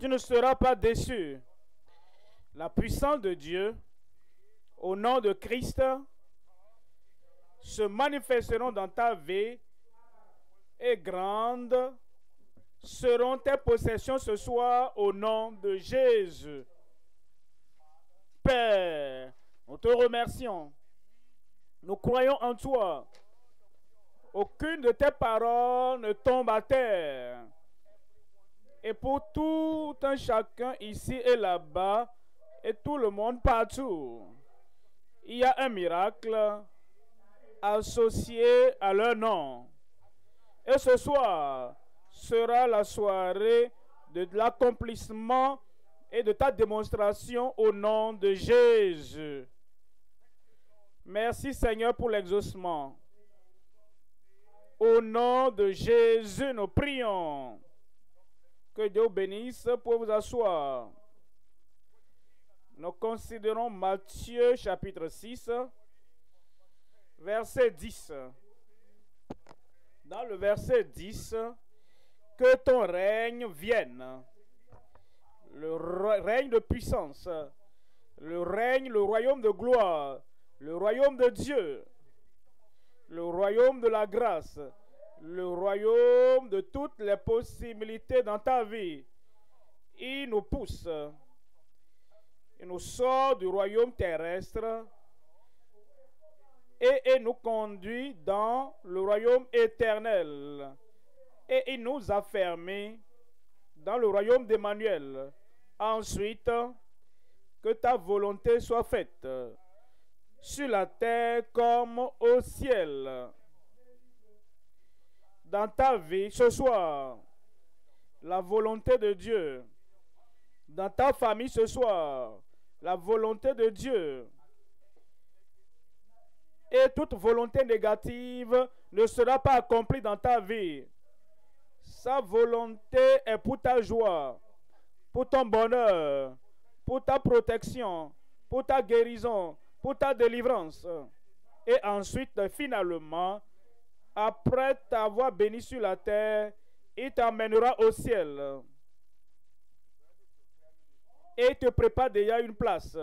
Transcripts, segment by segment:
Tu ne seras pas déçu. La puissance de Dieu, au nom de Christ, se manifesteront dans ta vie et grandes seront tes possessions ce soir au nom de Jésus. Père, nous te remercions. Nous croyons en toi. Aucune de tes paroles ne tombe à terre. Et pour tout un chacun ici et là-bas, et tout le monde partout, il y a un miracle associé à leur nom. Et ce soir sera la soirée de l'accomplissement et de ta démonstration au nom de Jésus. Merci Seigneur pour l'exaucement. Au nom de Jésus, nous prions. Que Dieu bénisse pour vous asseoir. Nous considérons Matthieu chapitre 6, verset 10. Dans le verset 10, que ton règne vienne. Le règne de puissance, le règne, le royaume de gloire, le royaume de Dieu, le royaume de la grâce, le royaume de toutes les possibilités dans ta vie. Il nous pousse, il nous sort du royaume terrestre et nous conduit dans le royaume éternel. Et il nous a fermés dans le royaume d'Emmanuel. Ensuite, que ta volonté soit faite sur la terre comme au ciel. Dans ta vie ce soir, la volonté de Dieu. Dans ta famille ce soir, la volonté de Dieu. Et toute volonté négative ne sera pas accomplie dans ta vie. Sa volonté est pour ta joie, pour ton bonheur, pour ta protection, pour ta guérison, pour ta délivrance. Et ensuite, finalement, après t'avoir béni sur la terre, il t'emmènera au ciel. Et il te prépare déjà une place,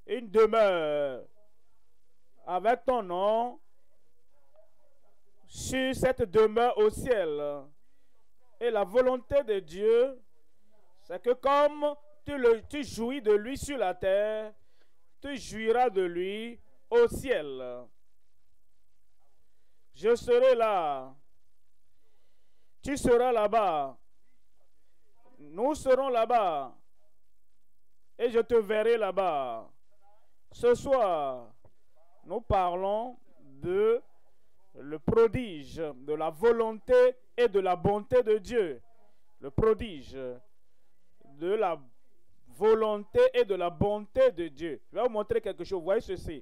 une demeure, avec ton nom sur cette demeure au ciel. Et la volonté de Dieu, c'est que comme tu jouis de lui sur la terre, tu jouiras de lui au ciel. Je serai là. Tu seras là-bas. Nous serons là-bas. Et je te verrai là-bas. Ce soir, nous parlons de le prodige, de la volonté et de la bonté de Dieu. Le prodige de la volonté et de la bonté de Dieu. Je vais vous montrer quelque chose. Vous voyez ceci.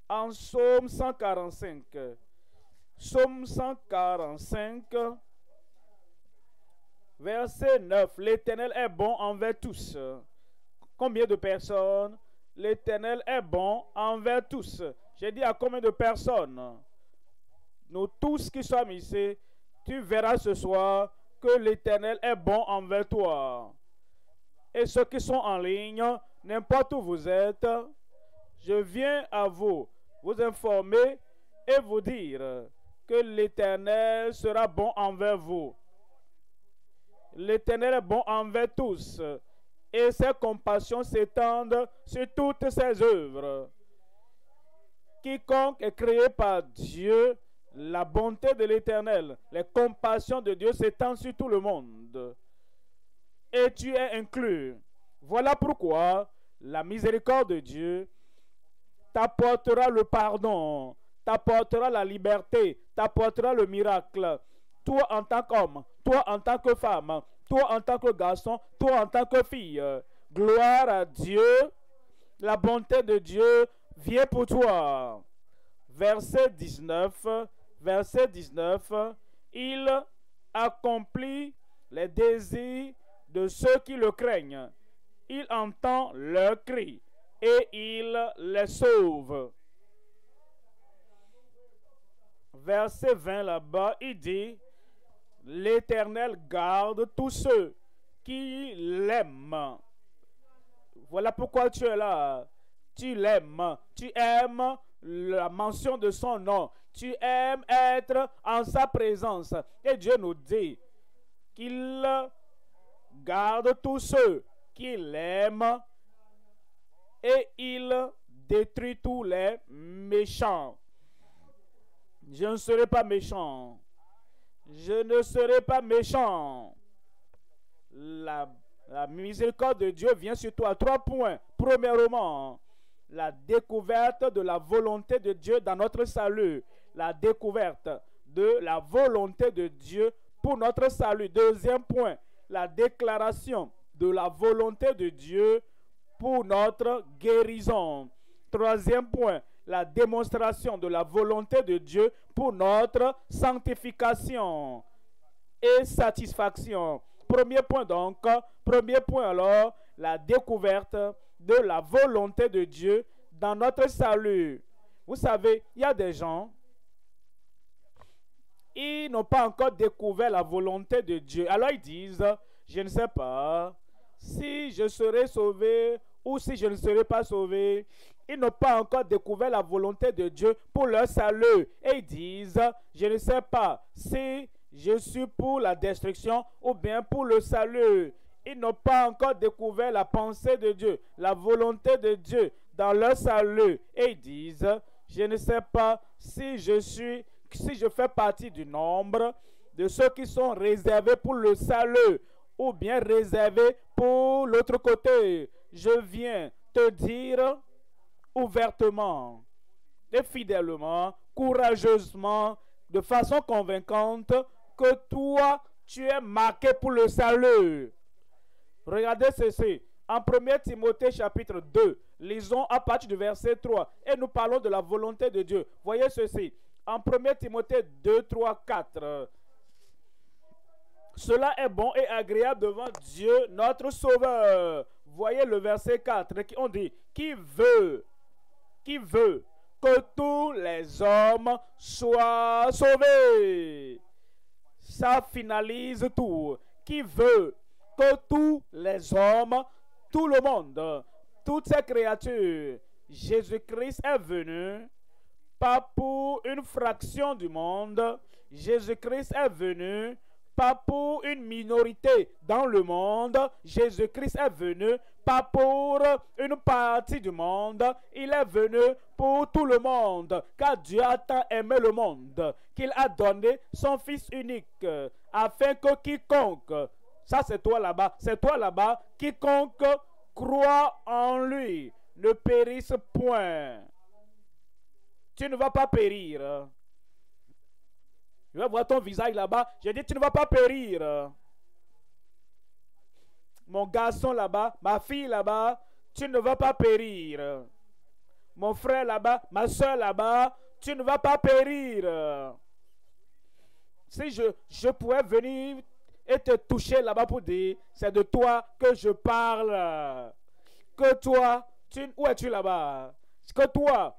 En Psaume 145. Psaume 145, verset 9. L'Éternel est bon envers tous. Combien de personnes? L'Éternel est bon envers tous. J'ai dit à combien de personnes? Nous tous qui sommes ici, tu verras ce soir que l'Éternel est bon envers toi. Et ceux qui sont en ligne, n'importe où vous êtes, je viens à vous informer et vous dire que l'Éternel sera bon envers vous. L'Éternel est bon envers tous. Et ses compassions s'étendent sur toutes ses œuvres. Quiconque est créé par Dieu, la bonté de l'Éternel, les compassions de Dieu s'étendent sur tout le monde. Et tu es inclus. Voilà pourquoi la miséricorde de Dieu t'apportera le pardon, t'apportera la liberté, t'apportera le miracle. Toi en tant qu'homme, toi en tant que femme, toi en tant que garçon, toi en tant que fille. Gloire à Dieu. La bonté de Dieu vient pour toi. Verset 19. Verset 19. Il accomplit les désirs de ceux qui le craignent. Il entend leurs cris et il les sauve. Verset 20 là-bas, il dit: l'Éternel garde tous ceux qui l'aime. Voilà pourquoi tu es là. Tu l'aimes. Tu aimes la mention de son nom. Tu aimes être en sa présence. Et Dieu nous dit qu'il garde tous ceux qui l'aiment et il détruit tous les méchants. Je ne serai pas méchant. Je ne serai pas méchant. La miséricorde de Dieu vient sur toi. 3 points. Premièrement, la découverte de la volonté de Dieu dans notre salut. La découverte de la volonté de Dieu pour notre salut. Deuxième point, la déclaration de la volonté de Dieu pour notre guérison. Troisième point, la démonstration de la volonté de Dieu pour notre sanctification et satisfaction. Premier point donc, premier point alors, la découverte de la volonté de Dieu dans notre salut. Vous savez, il y a des gens, ils n'ont pas encore découvert la volonté de Dieu. Alors ils disent, je ne sais pas si je serai sauvé ou si je ne serai pas sauvé. Ils n'ont pas encore découvert la volonté de Dieu pour leur salut. Et ils disent, je ne sais pas si je suis pour la destruction ou bien pour le salut. Ils n'ont pas encore découvert la pensée de Dieu, la volonté de Dieu dans leur salut. Et ils disent, je ne sais pas si je fais partie du nombre de ceux qui sont réservés pour le salut ou bien réservés pour l'autre côté. Je viens te dire ouvertement et fidèlement, courageusement, de façon convaincante que toi, tu es marqué pour le salut. Regardez ceci. En 1 Timothée chapitre 2, lisons à partir du verset 3 et nous parlons de la volonté de Dieu. Voyez ceci. En 1 Timothée 2, 3, 4. Cela est bon et agréable devant Dieu, notre Sauveur. Voyez le verset 4 qui on dit, qui veut que tous les hommes soient sauvés. Ça finalise tout. Qui veut que tous les hommes, tout le monde, toutes ces créatures, Jésus-Christ est venu, pas pour une fraction du monde, Jésus-Christ est venu, pas pour une minorité dans le monde, Jésus-Christ est venu, pas pour une partie du monde, il est venu pour tout le monde, car Dieu a tant aimé le monde, qu'il a donné son Fils unique, afin que quiconque, ça c'est toi là-bas, quiconque croit en lui ne périsse point. Tu ne vas pas périr. Je vais voir ton visage là-bas. J'ai dit, tu ne vas pas périr. Mon garçon là-bas, ma fille là-bas, tu ne vas pas périr. Mon frère là-bas, ma soeur là-bas, tu ne vas pas périr. Si je pouvais venir et te toucher là-bas pour dire, c'est de toi que je parle. Que toi, où es-tu là-bas? Que toi,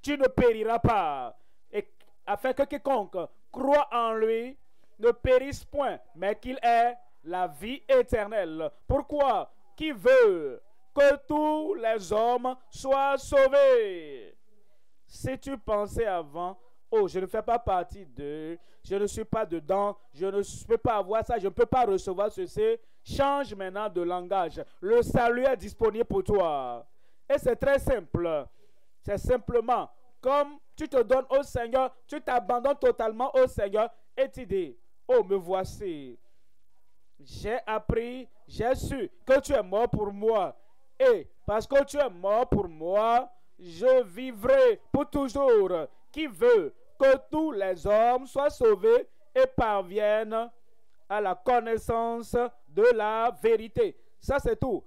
tu ne périras pas. Afin que quiconque croit en lui ne périsse point, mais qu'il ait la vie éternelle. Pourquoi? Qui veut que tous les hommes soient sauvés? Si tu pensais avant, oh, je ne fais pas partie d'eux, je ne suis pas dedans, je ne peux pas avoir ça, je ne peux pas recevoir ceci, change maintenant de langage. Le salut est disponible pour toi. Et c'est très simple. C'est simplement comme tu te donnes au Seigneur, tu t'abandonnes totalement au Seigneur et tu dis, oh, me voici. J'ai appris, j'ai su que tu es mort pour moi. Et parce que tu es mort pour moi, je vivrai pour toujours. Qui veut que tous les hommes soient sauvés et parviennent à la connaissance de la vérité. Ça, c'est tout.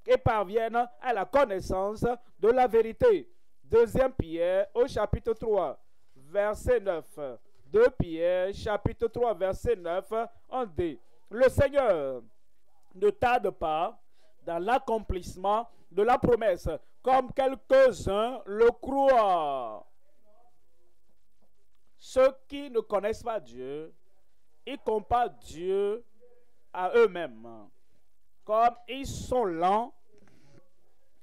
Et parviennent à la connaissance de la vérité. 2 Pierre au chapitre 3, verset 9. 2 Pierre, chapitre 3, verset 9, on dit, le Seigneur ne tarde pas dans l'accomplissement de la promesse, comme quelques-uns le croient. Ceux qui ne connaissent pas Dieu, ils comparent Dieu à eux-mêmes. Comme ils sont lents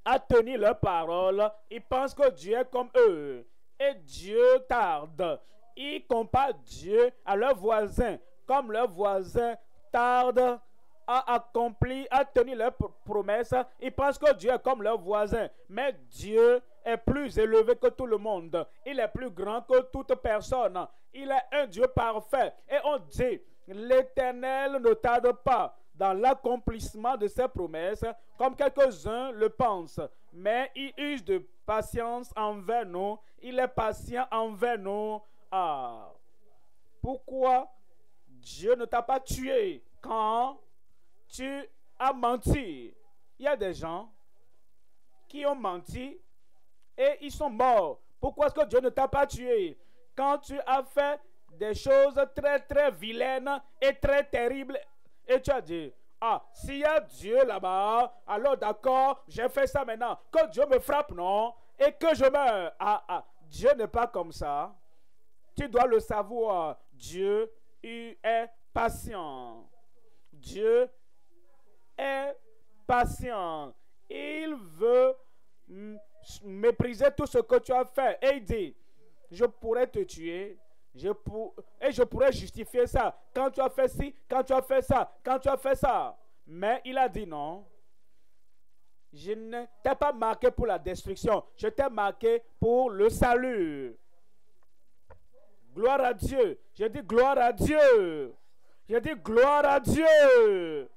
à tenir leur parole, ils pensent que Dieu est comme eux. Et Dieu tarde. Ils comparent Dieu à leurs voisins, comme leurs voisins tardent à accomplir, à tenir leurs promesses. Ils pensent que Dieu est comme leurs voisins. Mais Dieu est plus élevé que tout le monde. Il est plus grand que toute personne. Il est un Dieu parfait. Et on dit, l'Éternel ne tarde pas dans l'accomplissement de ses promesses, comme quelques-uns le pensent. Mais il use de patience envers nous. Il est patient envers nous. Ah, pourquoi Dieu ne t'a pas tué quand tu as menti? Il y a des gens qui ont menti et ils sont morts. Pourquoi est-ce que Dieu ne t'a pas tué quand tu as fait des choses très très vilaines et très terribles et tu as dit, ah, s'il y a Dieu là-bas, alors d'accord, j'ai fait ça maintenant. Que Dieu me frappe, non? Et que je meure. Dieu n'est pas comme ça. Tu dois le savoir. Dieu est patient. Dieu est patient. Il veut mépriser tout ce que tu as fait. Et il dit, je pourrais te tuer. Et je pourrais justifier ça. Quand tu as fait ci, quand tu as fait ça, quand tu as fait ça. Mais il a dit non. Je ne t'ai pas marqué pour la destruction. Je t'ai marqué pour le salut. Gloire à Dieu. Je dis gloire à Dieu. Je dis gloire à Dieu.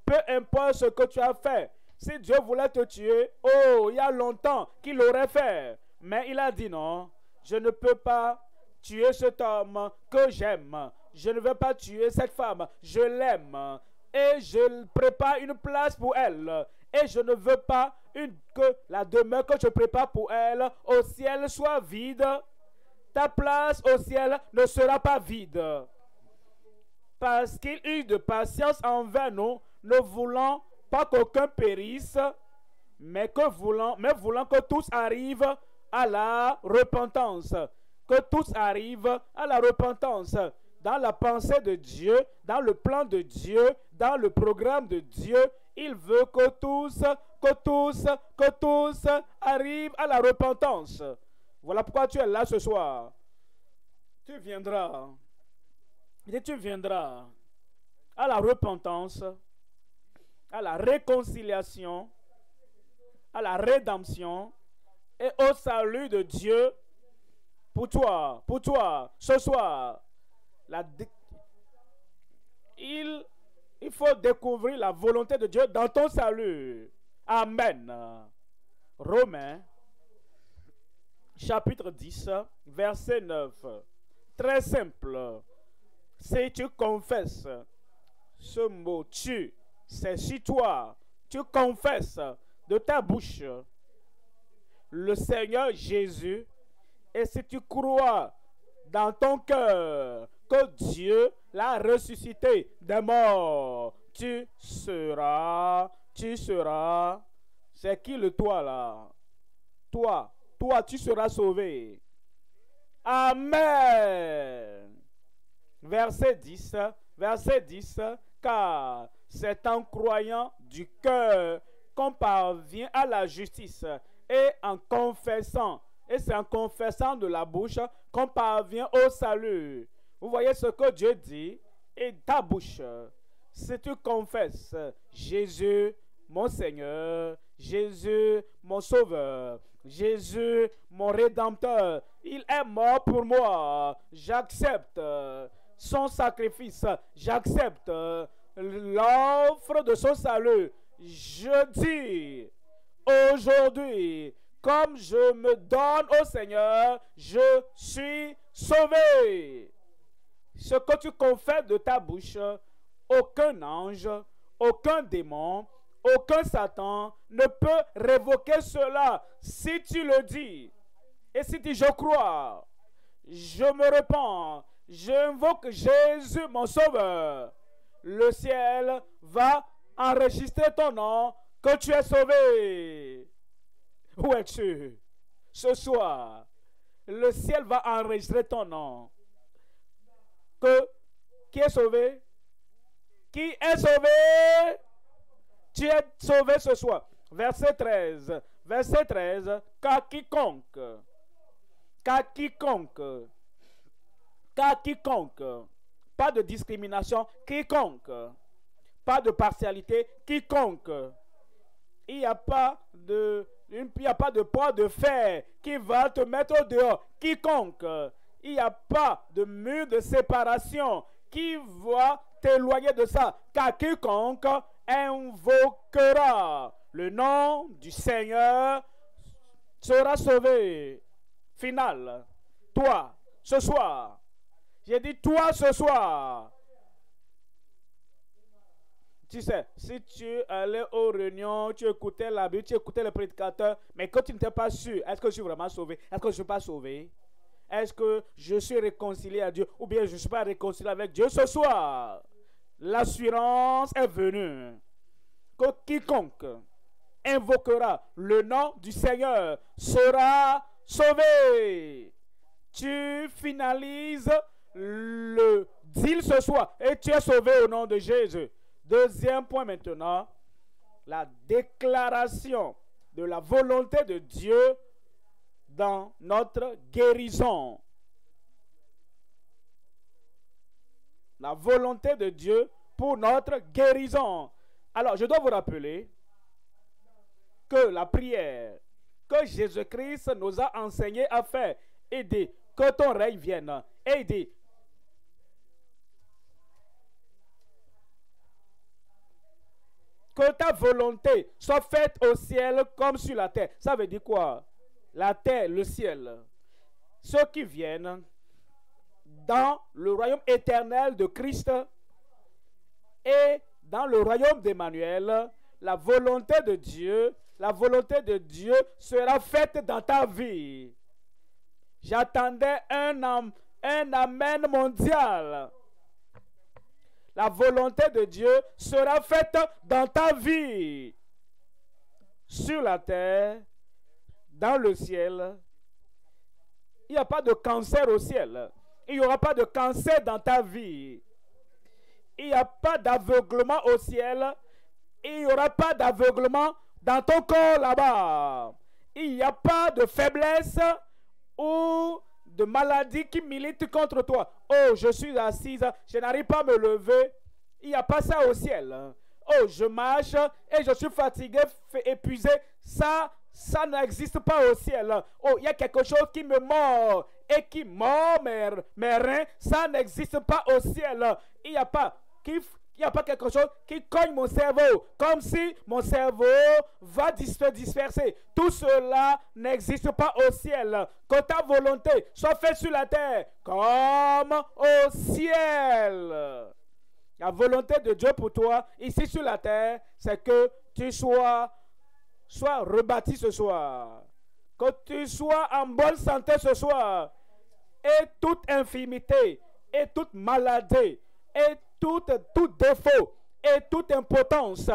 Peu importe ce que tu as fait. Si Dieu voulait te tuer, oh, il y a longtemps qu'il l'aurait fait. Mais il a dit non. Je ne peux pas tuer cet homme que j'aime. Je ne veux pas tuer cette femme. Je l'aime. Et je prépare une place pour elle. Et je ne veux pas que la demeure que je prépare pour elle au ciel soit vide. Ta place au ciel ne sera pas vide. Parce qu'il eut de patience envers nous, ne voulant pas qu'aucun périsse, mais voulant que tous arrivent à la repentance. Que tous arrivent à la repentance. Dans la pensée de Dieu, dans le plan de Dieu, dans le programme de Dieu, il veut que tous arrivent à la repentance. Voilà pourquoi tu es là ce soir. Tu viendras à la repentance, à la réconciliation, à la rédemption et au salut de Dieu pour toi, ce soir. Il faut découvrir la volonté de Dieu dans ton salut. Amen. Romains, chapitre 10, verset 9. Très simple. Si tu confesses ce mot tu, c'est si toi, tu confesses de ta bouche le Seigneur Jésus, et si tu crois dans ton cœur que Dieu l'a ressuscité des morts, tu seras. C'est qui le toi là? Toi, tu seras sauvé. Amen. Verset 10, car c'est en croyant du cœur qu'on parvient à la justice et c'est en confessant de la bouche qu'on parvient au salut. Vous voyez ce que Dieu dit? Et ta bouche, si tu confesses Jésus, mon Seigneur, Jésus, mon Sauveur, Jésus, mon Rédempteur, il est mort pour moi, j'accepte son sacrifice, j'accepte l'offre de son salut. Je dis aujourd'hui, comme je me donne au Seigneur, je suis sauvé. Ce que tu confesses de ta bouche, aucun ange, aucun démon, aucun Satan ne peut révoquer cela si tu le dis. Et si tu dis je crois, je me répands, j'invoque Jésus mon sauveur, le ciel va enregistrer ton nom que tu es sauvé. Où es-tu? Ce soir, le ciel va enregistrer ton nom. Qui est sauvé? Qui est sauvé? Tu es sauvé ce soir. Verset 13. Verset 13. Car quiconque. Car quiconque. Car quiconque. Pas de discrimination. Quiconque. Pas de partialité. Quiconque. Il n'y a pas de poids de fer qui va te mettre dehors. Quiconque. Il n'y a pas de mur de séparation qui va t'éloigner de ça. Car quiconque invoquera le nom du Seigneur sera sauvé. Final. Toi, ce soir. J'ai dit toi ce soir. Tu sais, si tu allais aux réunions, tu écoutais la Bible, tu écoutais le prédicateur, mais quand tu n'étais pas sûr, est-ce que je suis vraiment sauvé? Est-ce que je ne suis pas sauvé? Est-ce que je suis réconcilié à Dieu? Ou bien je ne suis pas réconcilié avec Dieu ce soir? L'assurance est venue. Que quiconque invoquera le nom du Seigneur sera sauvé. Tu finalises le deal ce soir et tu es sauvé au nom de Jésus. Deuxième point maintenant, la déclaration de la volonté de Dieu dans notre guérison. La volonté de Dieu pour notre guérison. Alors, je dois vous rappeler que la prière que Jésus-Christ nous a enseigné à faire, et dit que ton règne vienne, et dit que ta volonté soit faite au ciel comme sur la terre. Ça veut dire quoi? La terre, le ciel. Ceux qui viennent dans le royaume éternel de Christ et dans le royaume d'Emmanuel, la volonté de Dieu sera faite dans ta vie. J'attendais un amen mondial. La volonté de Dieu sera faite dans ta vie, sur la terre, dans le ciel. Il n'y a pas de cancer au ciel. Il n'y aura pas de cancer dans ta vie. Il n'y a pas d'aveuglement au ciel. Il n'y aura pas d'aveuglement dans ton corps là-bas. Il n'y a pas de faiblesse ou de maladie qui milite contre toi. Oh, je suis assise, je n'arrive pas à me lever. Il n'y a pas ça au ciel. Oh, je marche et je suis fatigué, épuisé. Ça n'existe pas au ciel. Oh, il y a quelque chose qui me mord et qui mord mes reins. Ça n'existe pas au ciel. Il n'y a pas quelque chose qui cogne mon cerveau, comme si mon cerveau va se disperser. Tout cela n'existe pas au ciel. Que ta volonté soit faite sur la terre comme au ciel. La volonté de Dieu pour toi, ici sur la terre, c'est que tu sois rebâti ce soir. Que tu sois en bonne santé ce soir. Et toute infirmité, et toute maladie, et tout défaut et toute impotence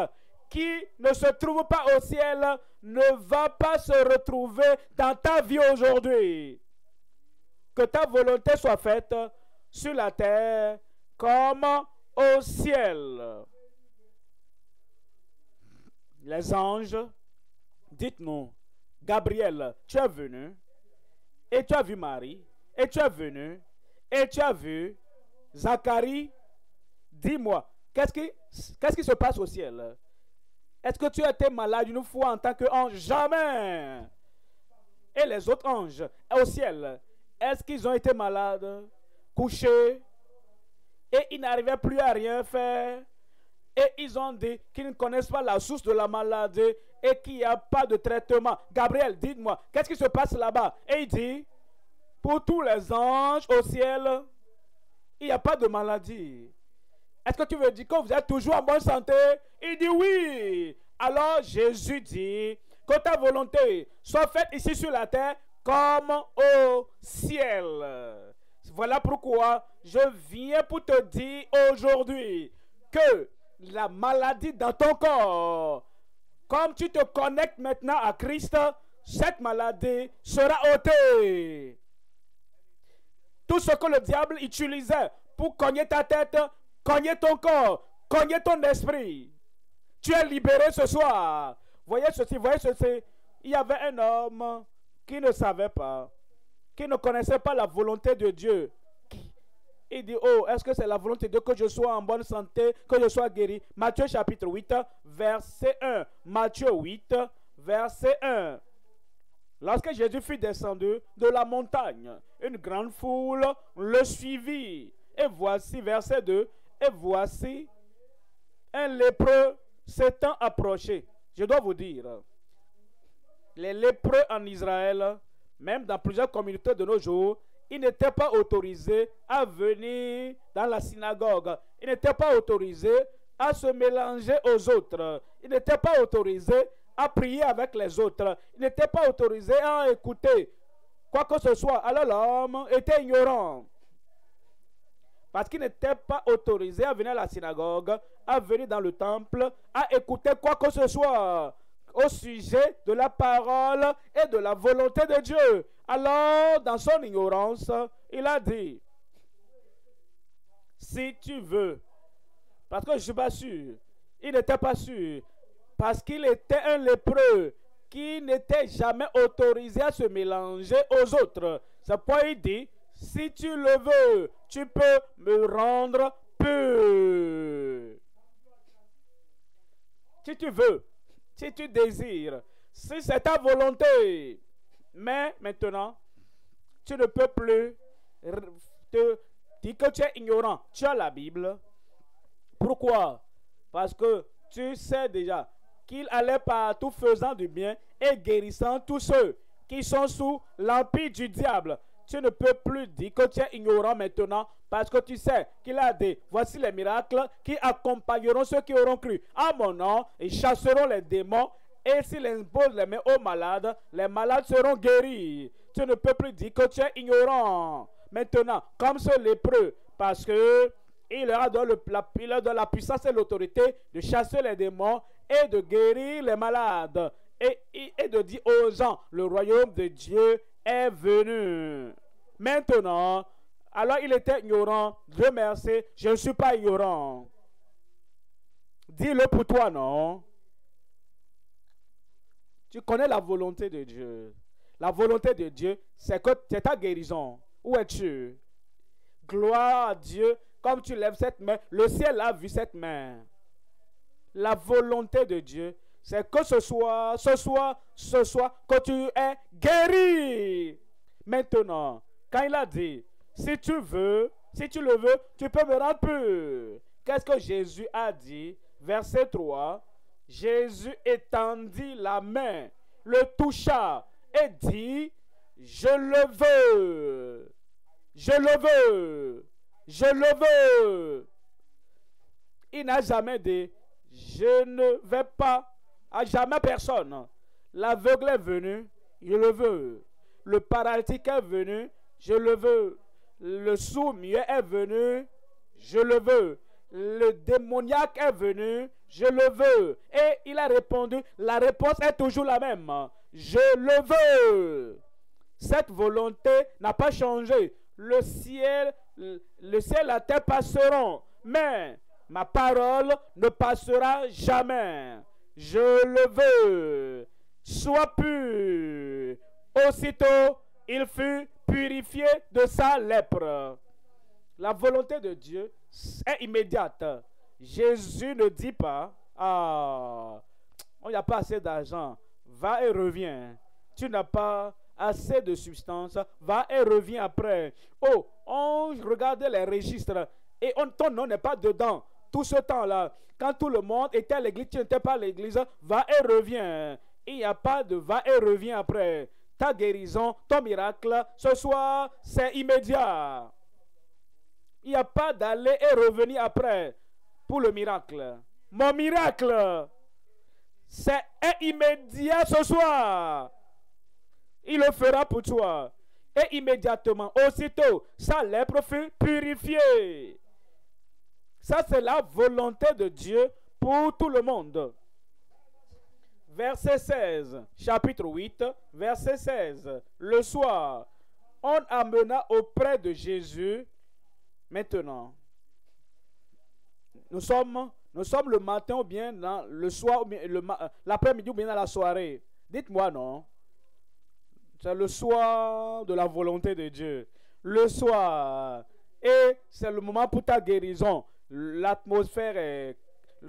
qui ne se trouve pas au ciel ne va pas se retrouver dans ta vie aujourd'hui. Que ta volonté soit faite sur la terre comme au ciel. Les anges, dites-nous, Gabriel, tu es venu et tu as vu Marie, et tu es venu et tu as vu Zacharie. Dis-moi, qu'est-ce qui se passe au ciel? Est-ce que tu as été malade une fois en tant qu'ange? Jamais. Et les autres anges au ciel, est-ce qu'ils ont été malades, couchés, et ils n'arrivaient plus à rien faire? Et ils ont dit qu'ils ne connaissent pas la source de la maladie et qu'il n'y a pas de traitement. Gabriel, dites-moi, qu'est-ce qui se passe là-bas? Et il dit, pour tous les anges au ciel, il n'y a pas de maladie. Est-ce que tu veux dire que vous êtes toujours en bonne santé? Il dit oui. Alors Jésus dit que ta volonté soit faite ici sur la terre comme au ciel. Voilà pourquoi je viens pour te dire aujourd'hui que la maladie dans ton corps, comme tu te connectes maintenant à Christ, cette maladie sera ôtée. Tout ce que le diable utilisait pour cogner ta tête, cogner ton corps, cogné ton esprit. Tu es libéré ce soir. Voyez ceci, voyez ceci. Il y avait un homme qui ne savait pas, qui ne connaissait pas la volonté de Dieu. Il dit, oh, est-ce que c'est la volonté de Dieu que je sois en bonne santé, que je sois guéri? Matthieu chapitre 8, verset 1. Matthieu 8, verset 1. Lorsque Jésus fut descendu de la montagne, une grande foule le suivit. Et voici, verset 2, et voici un lépreux s'étant approché. Je dois vous dire, les lépreux en Israël, même dans plusieurs communautés de nos jours, ils n'étaient pas autorisés à venir dans la synagogue. Ils n'étaient pas autorisés à se mélanger aux autres. Ils n'étaient pas autorisés à prier avec les autres. Ils n'étaient pas autorisés à écouter quoi que ce soit. Alors l'homme était ignorant. Parce qu'il n'était pas autorisé à venir à la synagogue, à venir dans le temple, à écouter quoi que ce soit au sujet de la parole et de la volonté de Dieu. Alors, dans son ignorance, il a dit, si tu veux, parce que je ne suis pas sûr, il n'était pas sûr, parce qu'il était un lépreux qui n'était jamais autorisé à se mélanger aux autres. C'est pourquoi il dit, si tu le veux, tu peux me rendre pur. Si tu veux, si tu désires, si c'est ta volonté. Mais maintenant, tu ne peux plus te dire que tu es ignorant. Tu as la Bible. Pourquoi? Parce que tu sais déjà qu'il allait partout faisant du bien et guérissant tous ceux qui sont sous l'empire du diable. Tu ne peux plus dire que tu es ignorant maintenant parce que tu sais qu'il a dit, voici les miracles qui accompagneront ceux qui auront cru. À mon nom, ils chasseront les démons et s'ils imposent les mains aux malades, les malades seront guéris. Tu ne peux plus dire que tu es ignorant. Maintenant, comme ce lépreux, parce que il leur donne la puissance et l'autorité de chasser les démons et de guérir les malades. Et de dire aux gens, le royaume de Dieu est venu. Maintenant, alors il était ignorant. Dieu merci, je ne suis pas ignorant. Dis-le pour toi, non? Tu connais la volonté de Dieu. La volonté de Dieu, c'est que c'est ta guérison. Où es-tu? Gloire à Dieu. Comme tu lèves cette main, le ciel a vu cette main. La volonté de Dieu, c'est que ce soir, que tu es guéri. Maintenant, quand il a dit, si tu le veux, tu peux me rendre pur. Qu'est-ce que Jésus a dit? Verset 3. Jésus étendit la main, le toucha et dit, je le veux. Je le veux. Je le veux. Il n'a jamais dit, je ne vais pas à jamais personne. L'aveugle est venu, je le veux. Le paralytique est venu, je le veux. Le sourd-muet est venu, je le veux. Le démoniaque est venu, je le veux. Et il a répondu, la réponse est toujours la même. Je le veux. Cette volonté n'a pas changé. Le ciel et la terre passeront, mais ma parole ne passera jamais. Je le veux. Sois pur. Aussitôt, il fut purifié de sa lèpre. La volonté de Dieu est immédiate. Jésus ne dit pas, ah, il n'y a pas assez d'argent, va et reviens. Tu n'as pas assez de substance, va et reviens après. Oh, on regardait les registres et ton nom n'est pas dedans. Tout ce temps-là, quand tout le monde était à l'église, tu n'étais pas à l'église, va et reviens. Il n'y a pas de va et reviens après. Ta guérison, ton miracle, ce soir, c'est immédiat. Il n'y a pas d'aller et revenir après pour le miracle. Mon miracle, c'est immédiat ce soir. Il le fera pour toi. Et immédiatement, aussitôt, sa lèpre fut purifiée. Ça, c'est la volonté de Dieu pour tout le monde. Verset 16, chapitre 8, verset 16. Le soir, on amena auprès de Jésus. Maintenant, nous sommes Nous sommes le matin ou bien dans le soir, l'après-midi ou bien dans la soirée. Dites-moi non. C'est le soir de la volonté de Dieu. Le soir. Et c'est le moment pour ta guérison. L'atmosphère est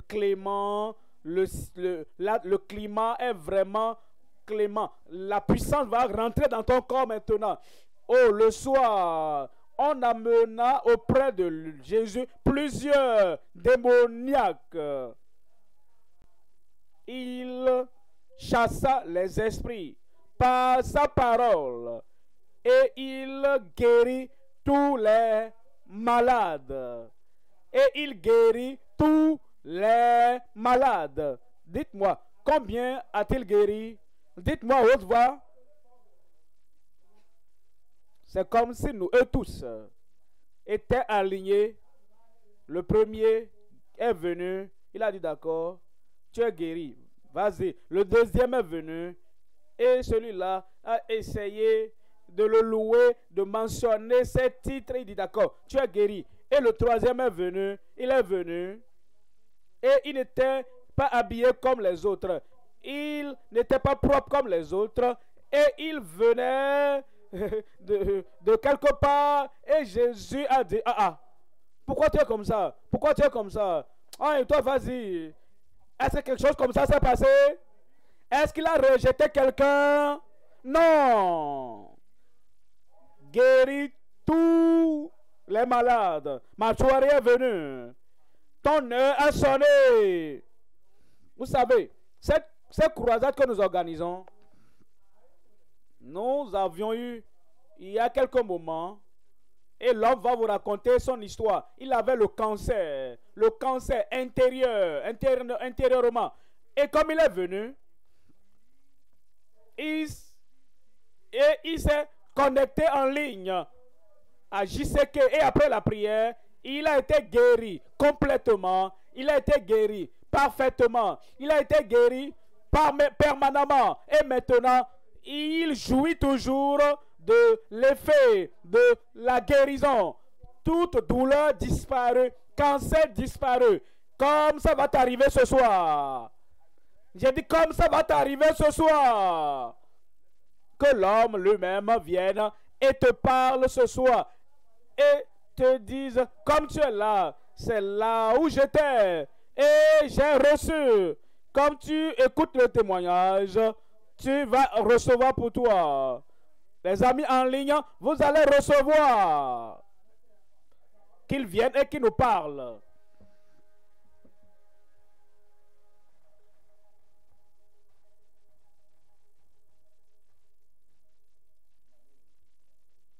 clément. Le climat est vraiment clément. La puissance va rentrer dans ton corps maintenant. Oh, le soir, on amena auprès de Jésus plusieurs démoniaques. Il chassa les esprits par sa parole et il guérit tous les malades. Et il guérit tous les malades. Dites-moi, combien a-t-il guéri? Dites-moi haute voix. C'est comme si nous, eux tous, étaient alignés. Le premier est venu. Il a dit d'accord, tu es guéri. Vas-y. Le deuxième est venu. Et celui-là a essayé de le louer, de mentionner ses titres. Il dit d'accord, tu es guéri. Et le troisième est venu. Il est venu. Et il n'était pas habillé comme les autres. Il n'était pas propre comme les autres. Et il venait de quelque part. Et Jésus a dit, pourquoi tu es comme ça? Pourquoi tu es comme ça? Ah, et toi, vas-y. Est-ce que quelque chose comme ça s'est passé? Est-ce qu'il a rejeté quelqu'un? Non. Guéris tous les malades. Ma soirée est venue. Ton heure a sonné. Vous savez, cette croisade que nous organisons, nous avions eu il y a quelques moments, et l'homme va vous raconter son histoire. Il avait le cancer intérieurement. Et comme il est venu, il s'est connecté en ligne à JCK et après la prière, il a été guéri complètement. Il a été guéri parfaitement. Il a été guéri permanemment. Et maintenant, il jouit toujours de l'effet de la guérison. Toute douleur disparue, cancer disparu. Comme ça va t'arriver ce soir. J'ai dit comme ça va t'arriver ce soir. Que l'homme lui-même vienne et te parle ce soir. Et te dise, comme tu es là, c'est là où j'étais. Et j'ai reçu. Comme tu écoutes le témoignage, tu vas recevoir pour toi. Les amis en ligne, vous allez recevoir. Qu'ils viennent et qu'ils nous parlent.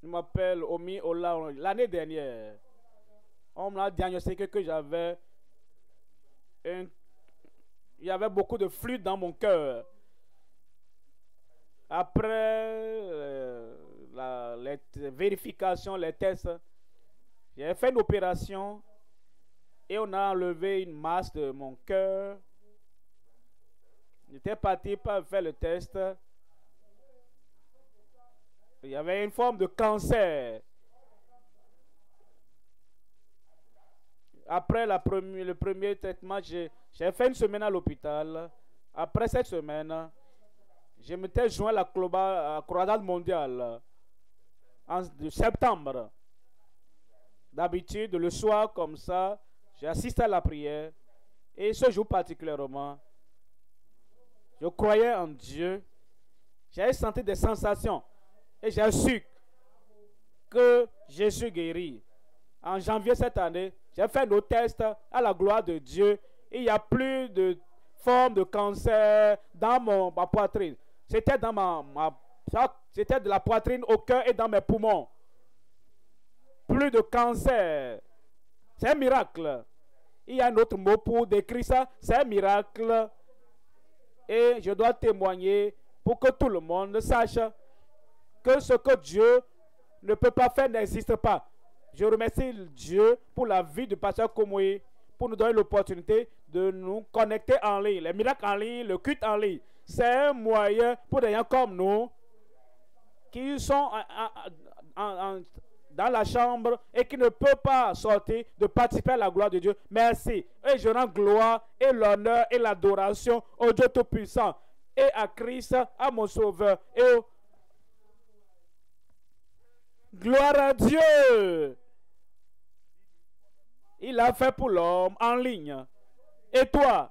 Je m'appelle Omi Ola. L'année dernière, on m'a diagnostiqué que j'avais il y avait beaucoup de fluide dans mon cœur. Après les vérifications, les tests, j'ai fait une opération et on a enlevé une masse de mon cœur. J'étais parti pour faire le test. Il y avait une forme de cancer. Après le premier traitement, j'ai fait une semaine à l'hôpital. Après cette semaine, je m'étais joint à la croisade mondiale en septembre. D'habitude, le soir comme ça, j'ai assisté à la prière. Et ce jour particulièrement, je croyais en Dieu. J'avais senti des sensations. Et j'ai su que je suis guéri. En janvier cette année, j'ai fait nos tests à la gloire de Dieu. Et il n'y a plus de forme de cancer dans ma poitrine. C'était dans c'était de la poitrine au cœur et dans mes poumons. Plus de cancer. C'est un miracle. Il y a un autre mot pour décrire ça. C'est un miracle. Et je dois témoigner pour que tout le monde sache que ce que Dieu ne peut pas faire n'existe pas. Je remercie Dieu pour la vie du pasteur Komoï, pour nous donner l'opportunité de nous connecter en ligne. Les miracles en ligne, le culte en ligne, c'est un moyen pour des gens comme nous qui sont dans la chambre et qui ne peut pas sortir, de participer à la gloire de Dieu. Merci. Et je rends gloire et l'honneur et l'adoration au Dieu Tout-Puissant et à Christ, à mon Sauveur. Gloire à Dieu. Il a fait pour l'homme en ligne. Et toi,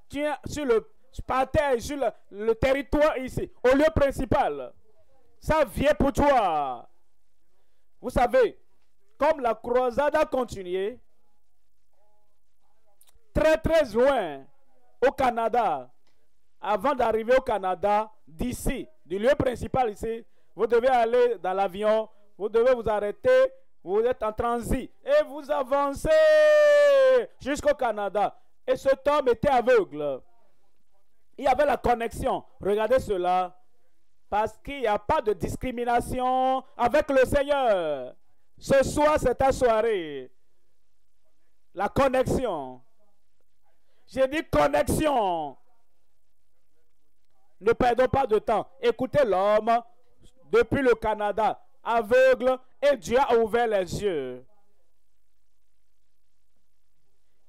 tu es sur le parterre, sur le territoire ici, au lieu principal. Ça vient pour toi. Vous savez, comme la croisade a continué, très très loin au Canada, avant d'arriver au Canada, d'ici, du lieu principal ici, vous devez aller dans l'avion, vous devez vous arrêter, vous êtes en transit et vous avancez jusqu'au Canada. Et cet homme était aveugle. Il y avait la connexion. Regardez cela. Parce qu'il n'y a pas de discrimination avec le Seigneur. Ce soir, c'est ta soirée. La connexion. J'ai dit connexion. Ne perdons pas de temps. Écoutez l'homme depuis le Canada, aveugle, et Dieu a ouvert les yeux.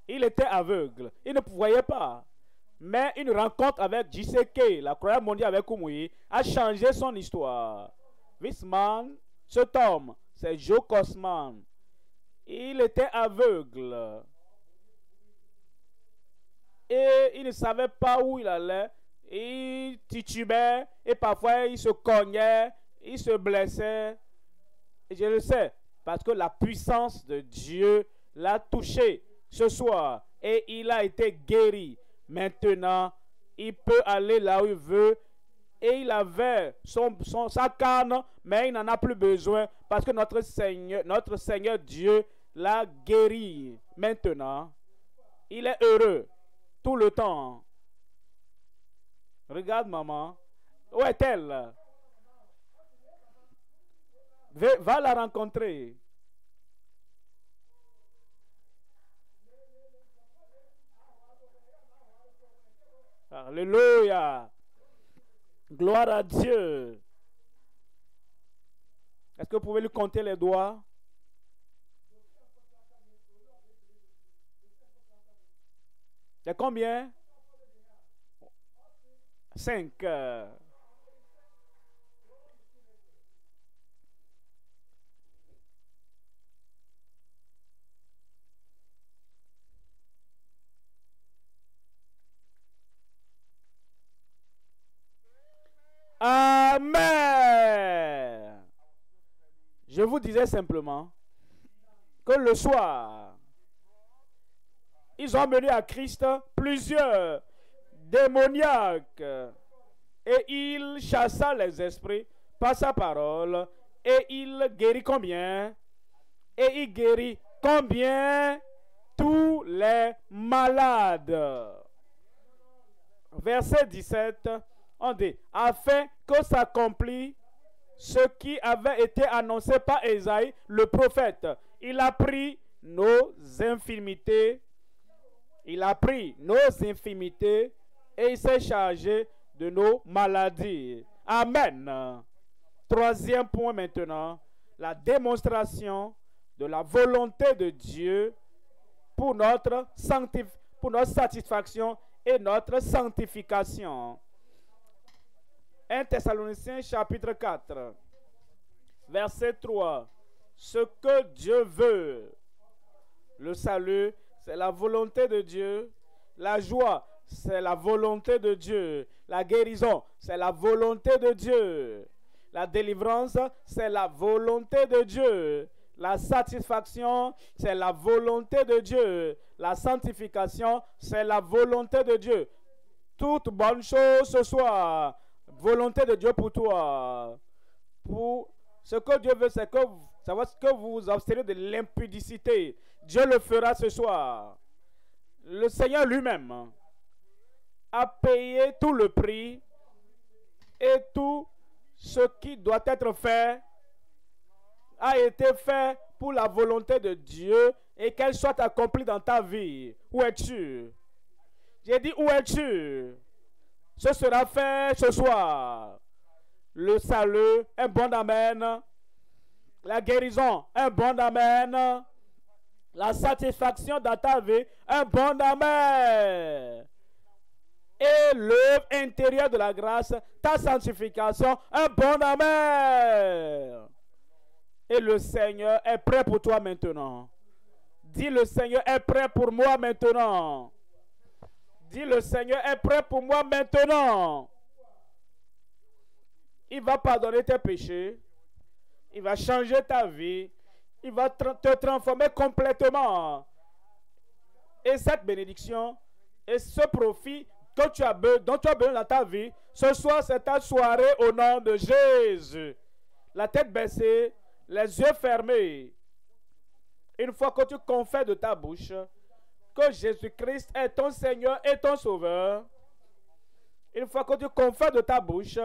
Il était aveugle. Il ne voyait pas. Mais une rencontre avec JCK, la croyance mondiale avec Kumuyi, a changé son histoire. This man, cet homme, c'est Joe Cosman. Il était aveugle. Et il ne savait pas où il allait. Il titubait et parfois il se cognait, il se blessait. Et je le sais, parce que la puissance de Dieu l'a touché ce soir et il a été guéri. Maintenant, il peut aller là où il veut et il avait sa canne, mais il n'en a plus besoin parce que notre Seigneur Dieu l'a guéri. Maintenant, il est heureux tout le temps. Regarde maman. Où est-elle? Va la rencontrer. Alléluia. Gloire à Dieu. Est-ce que vous pouvez lui compter les doigts? C'est combien? 5. Amen. Je vous disais simplement que le soir, ils ont amené à Christ plusieurs démoniaques et il chassa les esprits par sa parole et il guérit combien? Et il guérit combien? Tous les malades. Verset 17, on dit, afin que s'accomplisse ce qui avait été annoncé par Ésaïe, le prophète. Il a pris nos infirmités. Il a pris nos infirmités et il s'est chargé de nos maladies. Amen. Troisième point maintenant, la démonstration de la volonté de Dieu pour notre satisfaction et notre sanctification. 1 Thessaloniciens chapitre 4, verset 3. Ce que Dieu veut, le salut, c'est la volonté de Dieu. La joie, c'est la volonté de Dieu. La guérison, c'est la volonté de Dieu. La délivrance, c'est la volonté de Dieu. La satisfaction, c'est la volonté de Dieu. La sanctification, c'est la volonté de Dieu. Toute bonne chose ce soir, volonté de Dieu pour toi. Pour ce que Dieu veut, c'est que vous vous abstenez de l'impudicité. Dieu le fera ce soir. Le Seigneur lui-même a payé tout le prix et tout ce qui doit être fait a été fait pour la volonté de Dieu et qu'elle soit accomplie dans ta vie. Où es-tu? J'ai dit, où es-tu? Ce sera fait ce soir. Le salut, un bon amen. La guérison, un bon amen. La satisfaction dans ta vie, un bon amen. Et l'œuvre intérieure de la grâce, ta sanctification, un bon amen. Et le Seigneur est prêt pour toi maintenant. Dis, le Seigneur est prêt pour moi maintenant. Dis, le Seigneur est prêt pour moi maintenant. Il va pardonner tes péchés. Il va changer ta vie. Il va te transformer complètement. Et cette bénédiction et ce profit dont tu as besoin dans ta vie, ce soir, c'est ta soirée au nom de Jésus. La tête baissée, les yeux fermés. Une fois que tu confesses de ta bouche que Jésus-Christ est ton Seigneur et ton Sauveur, une fois que tu confesses de ta bouche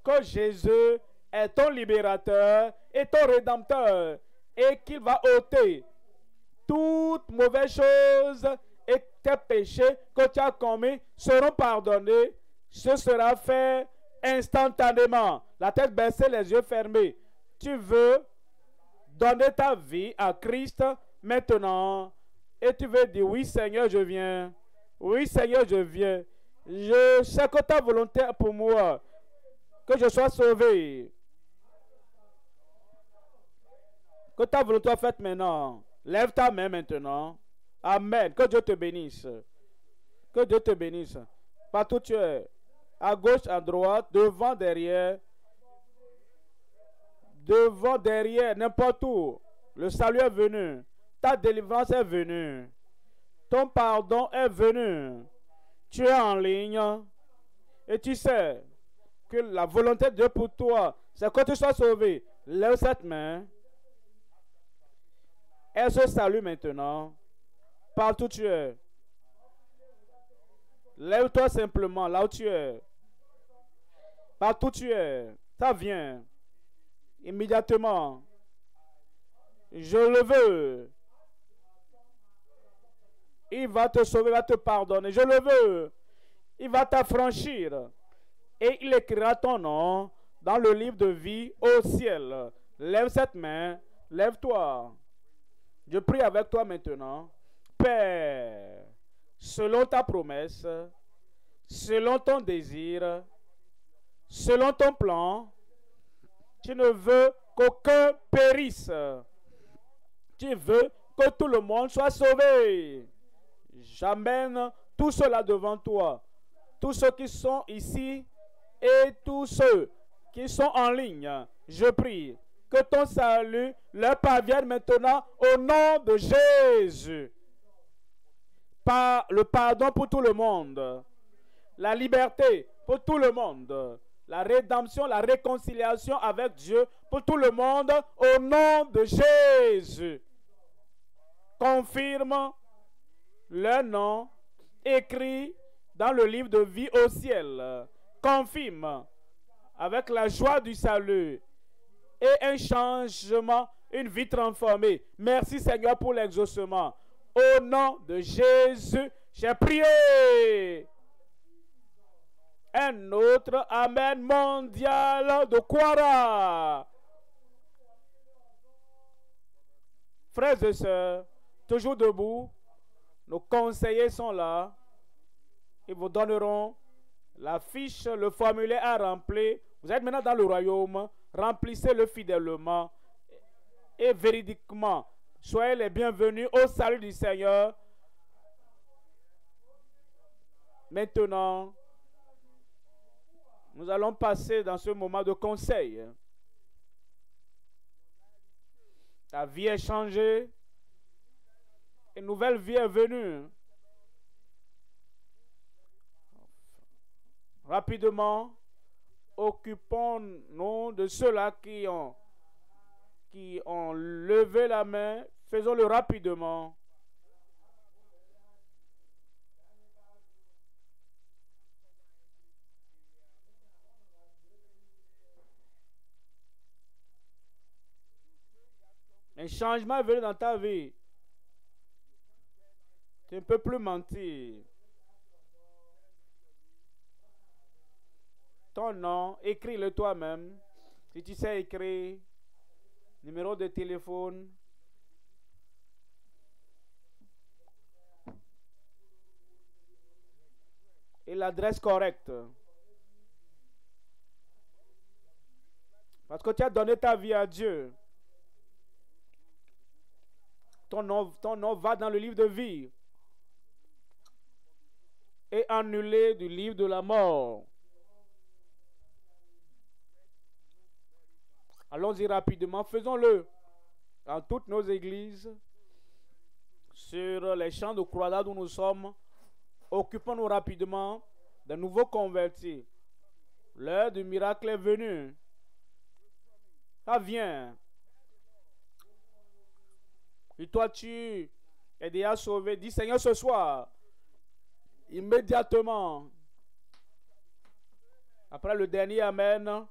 que Jésus est ton libérateur et ton rédempteur, et qu'il va ôter toute mauvaise chose et tes péchés que tu as commis seront pardonnés. Ce sera fait instantanément. La tête baissée, les yeux fermés. Tu veux donner ta vie à Christ maintenant et tu veux dire oui Seigneur, je viens. Oui Seigneur, je viens. Je sais que ta volonté est pour moi, que je sois sauvé. Que ta volonté soit faite maintenant. Lève ta main maintenant. Amen. Que Dieu te bénisse. Que Dieu te bénisse. Partout où tu es. À gauche, à droite, devant, derrière. Devant, derrière, n'importe où. Le salut est venu. Ta délivrance est venue. Ton pardon est venu. Tu es en ligne. Et tu sais que la volonté de Dieu pour toi, c'est que tu sois sauvé. Lève cette main. Elle se salue maintenant. Partout où tu es. Lève-toi simplement là où tu es. Partout où tu es. Ça vient. Immédiatement. Je le veux. Il va te sauver, il va te pardonner. Je le veux. Il va t'affranchir. Et il écrira ton nom dans le livre de vie au ciel. Lève cette main. Lève-toi. Je prie avec toi maintenant. Père, selon ta promesse, selon ton désir, selon ton plan, tu ne veux qu'aucun périsse. Tu veux que tout le monde soit sauvé. J'amène tout cela devant toi. Tous ceux qui sont ici et tous ceux qui sont en ligne. Je prie que ton salut leur parvienne maintenant au nom de Jésus. Par le pardon pour tout le monde. La liberté pour tout le monde. La rédemption, la réconciliation avec Dieu pour tout le monde au nom de Jésus. Confirme leur nom écrit dans le livre de vie au ciel. Confirme avec la joie du salut et un changement, une vie transformée. Merci Seigneur pour l'exaucement. Au nom de Jésus, j'ai prié. Un autre Amen mondial de Kwara. Frères et sœurs, toujours debout, nos conseillers sont là. Ils vous donneront la fiche, le formulaire à remplir. Vous êtes maintenant dans le royaume. Remplissez-le fidèlement et véridiquement. Soyez les bienvenus au salut du Seigneur. Maintenant, nous allons passer dans ce moment de conseil. Ta vie est changée. Une nouvelle vie est venue. Rapidement, occupons-nous de ceux-là qui ont levé la main. Faisons-le rapidement. Un changement est venu dans ta vie. Tu ne peux plus mentir. Ton nom, écris-le toi-même. Si tu sais écrire, numéro de téléphone, et l'adresse correcte. Parce que tu as donné ta vie à Dieu. Ton nom va dans le livre de vie et annulé du livre de la mort. Allons-y rapidement, faisons-le dans toutes nos églises, sur les champs de croisade où nous sommes. Occupons-nous rapidement de nouveaux convertis. L'heure du miracle est venue. Ça vient. Et toi, tu es déjà sauvé. Dis, Seigneur, ce soir, immédiatement, après le dernier Amen,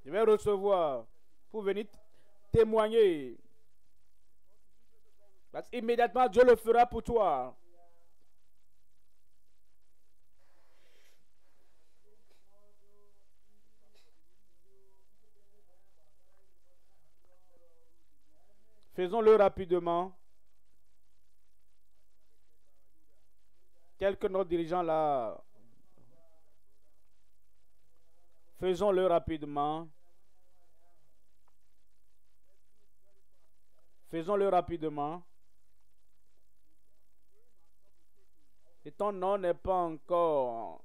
je vais recevoir pour venir témoigner. Parce qu'immédiatement, Dieu le fera pour toi. Faisons-le rapidement. Quelques nos dirigeants là. Faisons-le rapidement. Faisons-le rapidement. Et ton nom n'est pas encore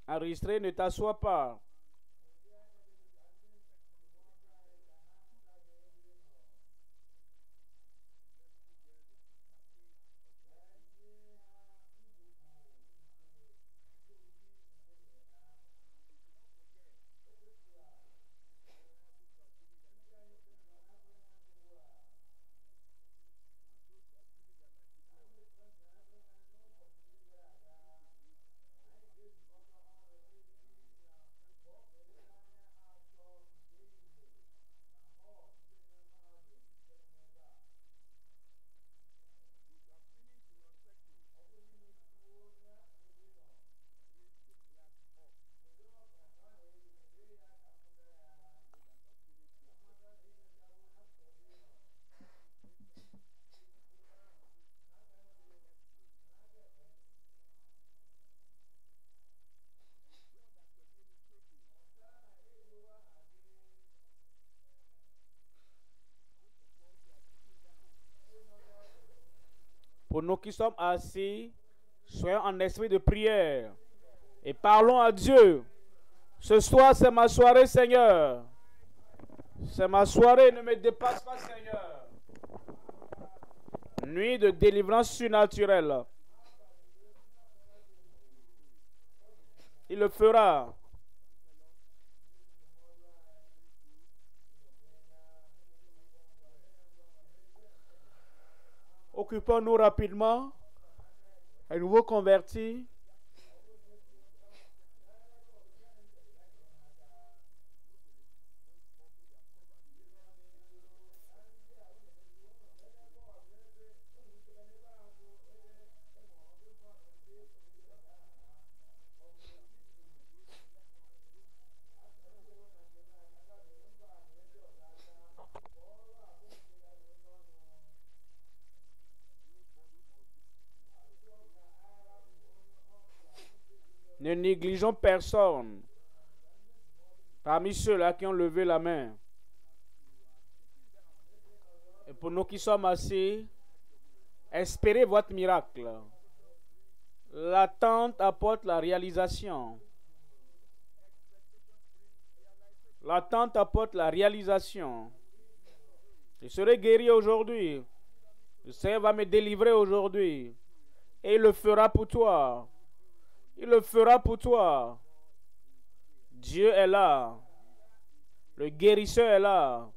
enregistré, ne t'assois pas. Pour nous qui sommes assis, soyons en esprit de prière et parlons à Dieu. Ce soir, c'est ma soirée, Seigneur. C'est ma soirée, ne me dépasse pas, Seigneur. Nuit de délivrance surnaturelle. Il le fera. Occupons-nous rapidement. Un nouveau converti. Ne négligeons personne parmi ceux-là qui ont levé la main. Et pour nous qui sommes assis, espérez votre miracle. L'attente apporte la réalisation. L'attente apporte la réalisation. Je serai guéri aujourd'hui. Le Seigneur va me délivrer aujourd'hui. Et il le fera pour toi. Il le fera pour toi. Dieu est là. Le guérisseur est là.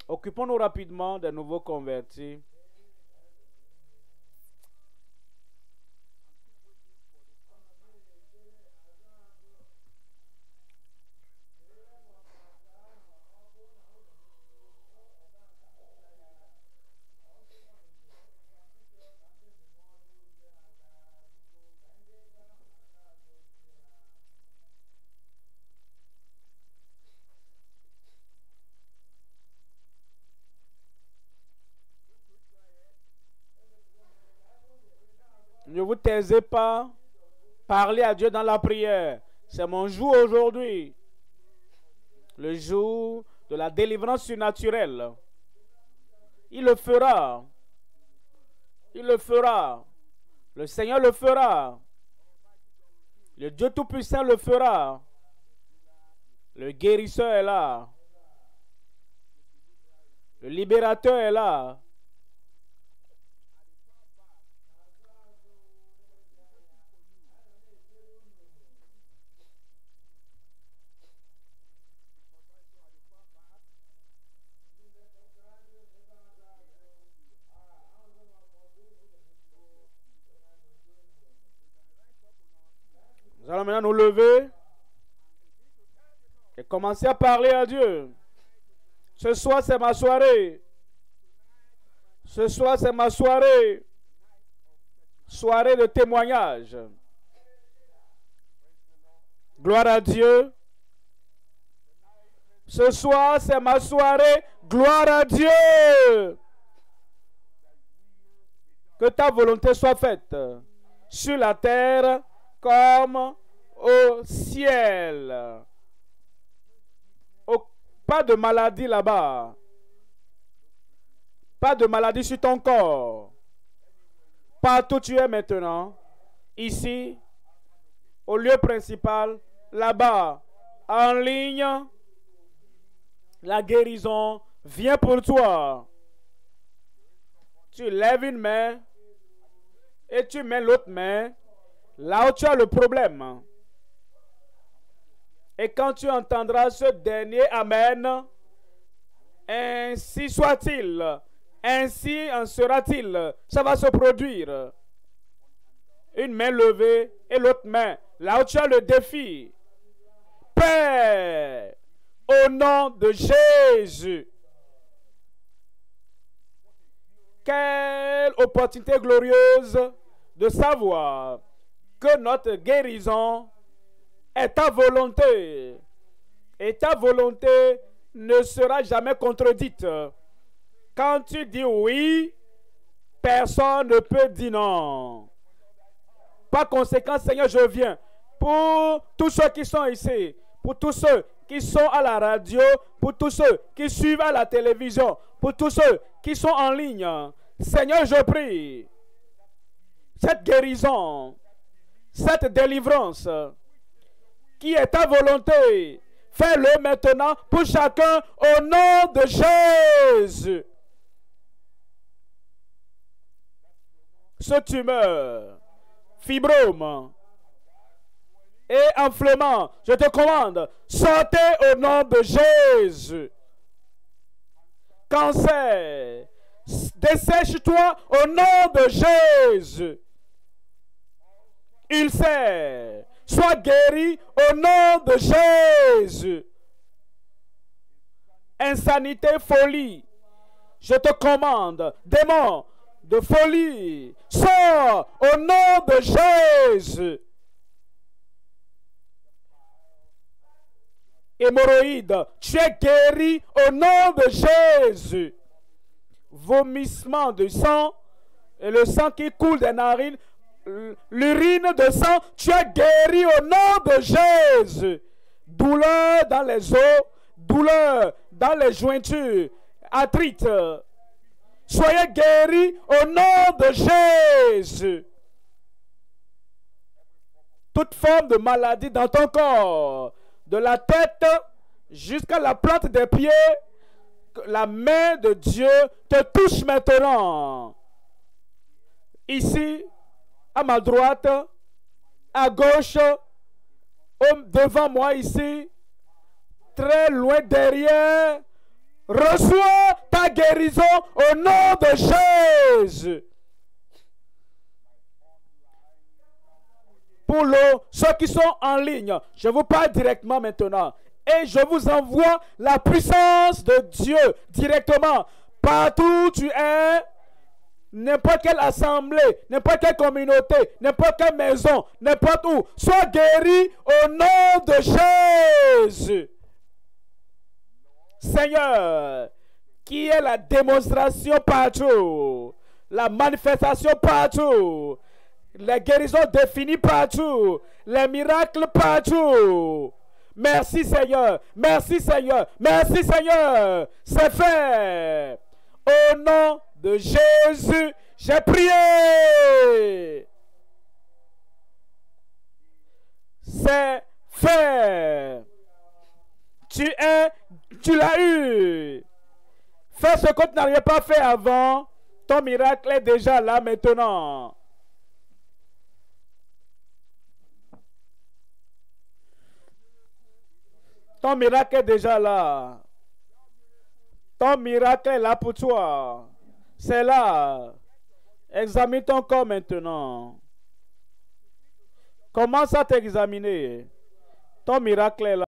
Occupons-nous rapidement des nouveaux convertis. vous taisez pas, parlez à Dieu dans la prière. C'est mon jour aujourd'hui. Le jour de la délivrance surnaturelle. Il le fera. Il le fera. Le Seigneur le fera. Le Dieu Tout-Puissant le fera. Le guérisseur est là. Le libérateur est là. Nous allons maintenant nous lever et commencer à parler à Dieu. Ce soir, c'est ma soirée. Ce soir, c'est ma soirée. Soirée de témoignage. Gloire à Dieu. Ce soir, c'est ma soirée. Gloire à Dieu. Que ta volonté soit faite sur la terre comme au ciel. Pas de maladie là-bas. Pas de maladie sur ton corps. Partout où tu es maintenant. Ici, au lieu principal, là-bas, en ligne, la guérison vient pour toi. Tu lèves une main et tu mets l'autre main là où tu as le problème. Et quand tu entendras ce dernier Amen, ainsi soit-il, ainsi en sera-t-il, ça va se produire. Une main levée et l'autre main, là où tu as le défi. Père, au nom de Jésus, quelle opportunité glorieuse de savoir que notre guérison est ta volonté. Et ta volonté ne sera jamais contredite. Quand tu dis oui, personne ne peut dire non. Par conséquent, Seigneur, je viens pour tous ceux qui sont ici, pour tous ceux qui sont à la radio, pour tous ceux qui suivent à la télévision, pour tous ceux qui sont en ligne. Seigneur, je prie, cette guérison, cette délivrance, qui est ta volonté, fais-le maintenant pour chacun au nom de Jésus. Ce tumeur, fibrome et enflement, je te commande, sortez au nom de Jésus. Cancer, dessèche-toi au nom de Jésus. Ulcère, sois guéri au nom de Jésus. Insanité, folie, je te commande, démon de folie, sors au nom de Jésus. Hémorroïde, tu es guéri au nom de Jésus. Vomissement de sang et le sang qui coule des narines, l'urine de sang, tu es guéri au nom de Jésus. Douleur dans les os, douleur dans les jointures, arthrite, soyez guéris au nom de Jésus. Toute forme de maladie dans ton corps, de la tête jusqu'à la plante des pieds, la main de Dieu te touche maintenant. Ici, à ma droite, à gauche, devant moi ici, très loin derrière, reçois ta guérison au nom de Jésus. Pour ceux qui sont en ligne, je vous parle directement maintenant. Et je vous envoie la puissance de Dieu directement. Partout où tu es, n'importe quelle assemblée, n'importe quelle communauté, n'importe quelle maison, n'importe où, sois guéri au nom de Jésus. Seigneur, qui est la démonstration partout, la manifestation partout, Les guérisons définies partout. Les miracles partout. Merci Seigneur. Merci Seigneur. Merci Seigneur. C'est fait. Au nom de Jésus, j'ai prié. C'est fait. Tu l'as eu. Fais ce que tu n'arrivais pas fait avant. Ton miracle est déjà là maintenant. Ton miracle est déjà là. Ton miracle est là pour toi. C'est là. Examine ton corps maintenant. Commence à t'examiner. Ton miracle est là.